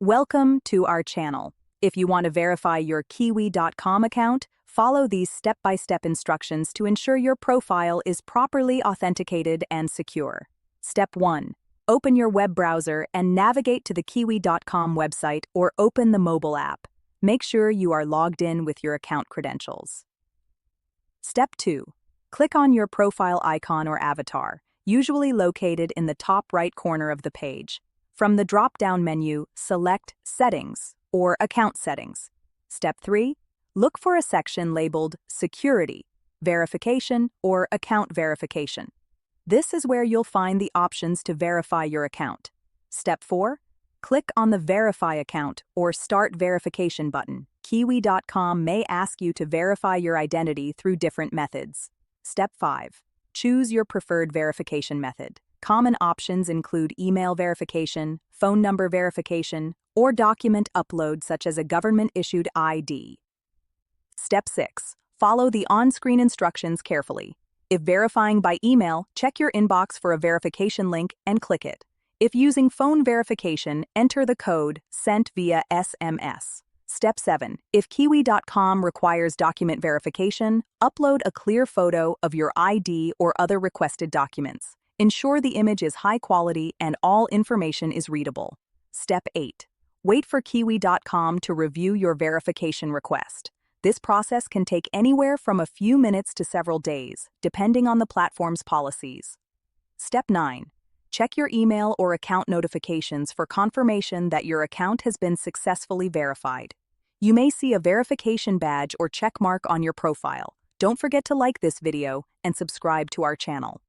Welcome to our channel. If you want to verify your Kiwi.com account, follow these step-by-step instructions to ensure your profile is properly authenticated and secure. Step 1. Open your web browser and navigate to the Kiwi.com website or open the mobile app. Make sure you are logged in with your account credentials. Step 2. Click on your profile icon or avatar, usually located in the top right corner of the page. From the drop-down menu, select Settings or Account Settings. Step 3. Look for a section labeled Security, Verification, or Account Verification. This is where you'll find the options to verify your account. Step 4. Click on the Verify Account or Start Verification button. Kiwi.com may ask you to verify your identity through different methods. Step 5. Choose your preferred verification method. Common options include email verification, phone number verification, or document upload such as a government-issued ID. Step 6. Follow the on-screen instructions carefully. If verifying by email, check your inbox for a verification link and click it. If using phone verification, enter the code sent via SMS. Step 7. If Kiwi.com requires document verification, upload a clear photo of your ID or other requested documents. Ensure the image is high quality and all information is readable. Step 8. Wait for Kiwi.com to review your verification request. This process can take anywhere from a few minutes to several days, depending on the platform's policies. Step 9. Check your email or account notifications for confirmation that your account has been successfully verified. You may see a verification badge or check mark on your profile. Don't forget to like this video and subscribe to our channel.